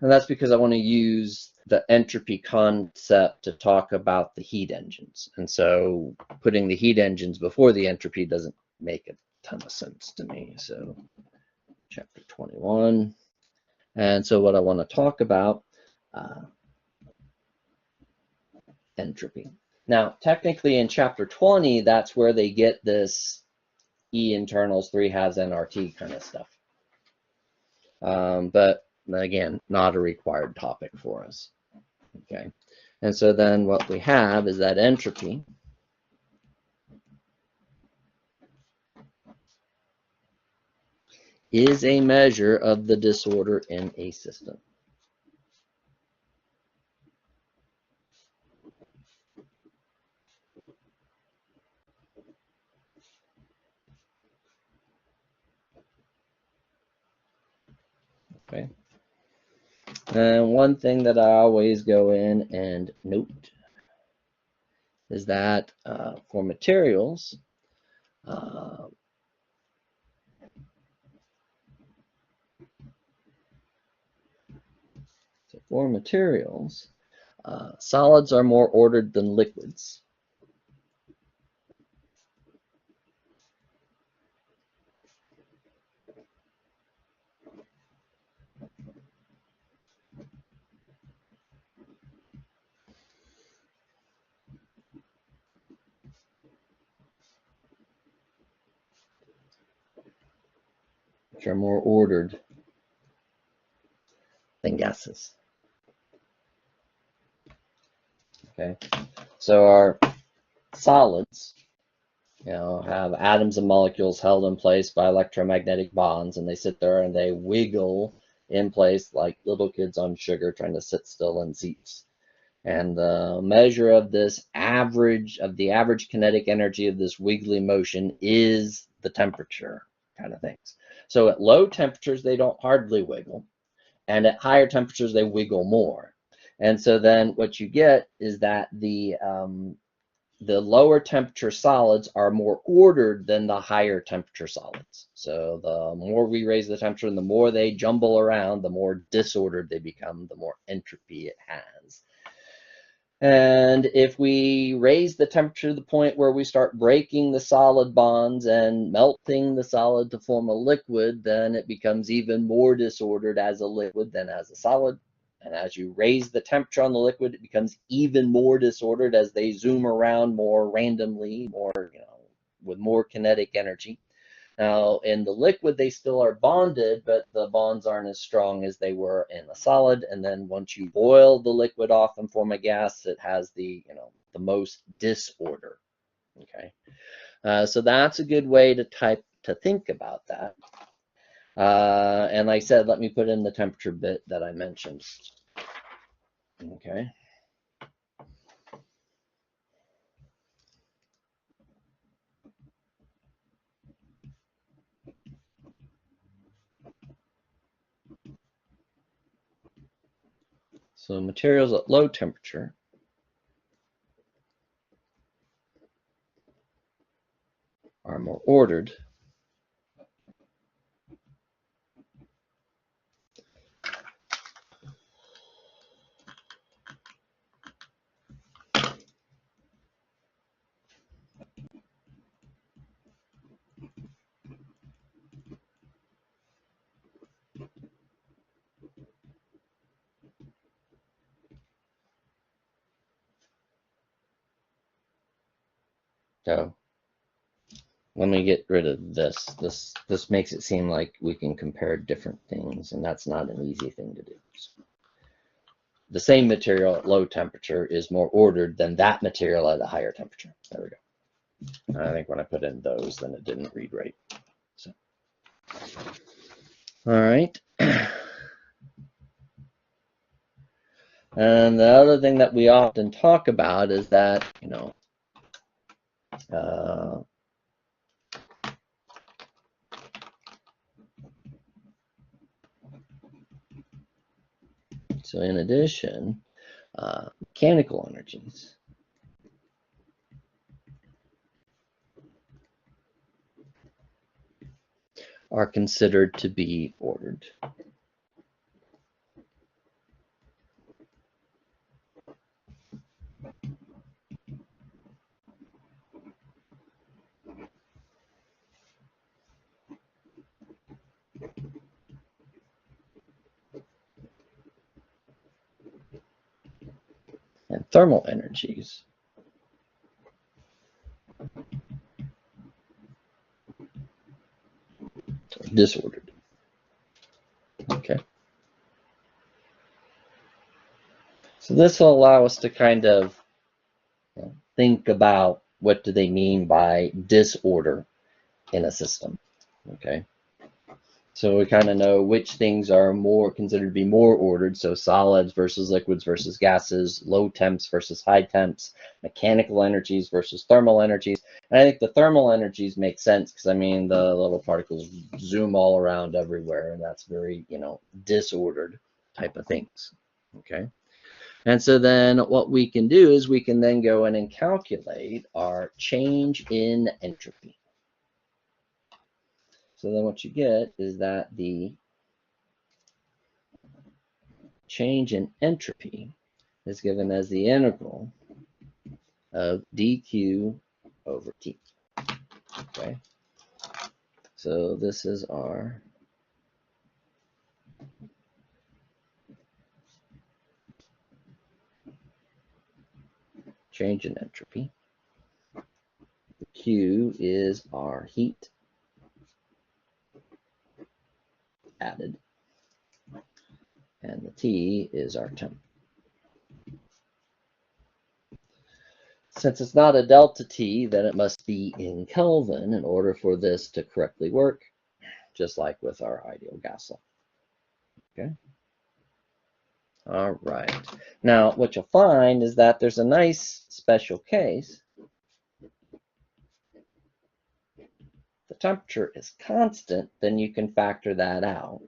And that's because I want to use the entropy concept to talk about the heat engines. And so putting the heat engines before the entropy doesn't make a ton of sense to me. So chapter 21. And so what I want to talk about, entropy. Now, technically in chapter 20, that's where they get this E internals, 3 halves nRT kind of stuff. But again, not a required topic for us. Okay, and so then what we have is that entropy is a measure of the disorder in a system. Okay. And one thing that I always go in and note is that for materials, solids are more ordered than liquids. Which are more ordered than gases. Okay, so our solids, have atoms and molecules held in place by electromagnetic bonds, and they sit there and they wiggle in place like little kids on sugar trying to sit still in seats. And the measure of this average, of the average kinetic energy of this wiggly motion is the temperature kind of things. So at low temperatures, they don't hardly wiggle. And at higher temperatures, they wiggle more. And so then what you get is that the lower temperature solids are more ordered than the higher temperature solids. So the more we raise the temperature and the more they jumble around, the more disordered they become, the more entropy it has. And if we raise the temperature to the point where we start breaking the solid bonds and melting the solid to form a liquid, then it becomes even more disordered as a liquid than as a solid. And as you raise the temperature on the liquid, it becomes even more disordered as they zoom around more randomly, more, with more kinetic energy. Now, in the liquid, they still are bonded, but the bonds aren't as strong as they were in a solid. And then once you boil the liquid off and form a gas, it has the, the most disorder. Okay, so that's a good way to think about that. And like I said, let me put in the temperature bit that I mentioned. Okay. So materials at low temperature are more ordered So let me get rid of this. This makes it seem like we can compare different things, and that's not an easy thing to do. The same material at low temperature is more ordered than that material at a higher temperature. There we go. I think when I put in those, then it didn't read right. So, all right. And the other thing that we often talk about is that, so in addition, mechanical energies are considered to be ordered. thermal energies are disordered. Okay. So this will allow us to kind of think about what do they mean by disorder in a system. Okay. So we kind of know which things are more considered to be more ordered. So solids versus liquids versus gases, low temps versus high temps, mechanical energies versus thermal energies. And I think the thermal energies make sense because I mean the little particles zoom all around everywhere, and that's very, disordered type of things. Okay. And so then what we can do is we can then go in and calculate our change in entropy. So then what you get is that the change in entropy is given as the integral of dq over t. Okay, so this is our change in entropy. The Q is our heat added, and the T is our temp. Since it's not a delta T, then it must be in Kelvin in order for this to correctly work, just like with our ideal gas law. Okay. All right. Now, what you'll find is that there's a nice special case. The temperature is constant, then you can factor that out.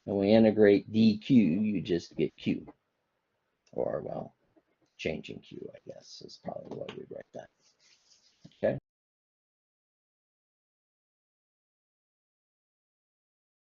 When we integrate dq, you just get q. Or, well, changing q, I guess, is probably the way we write that.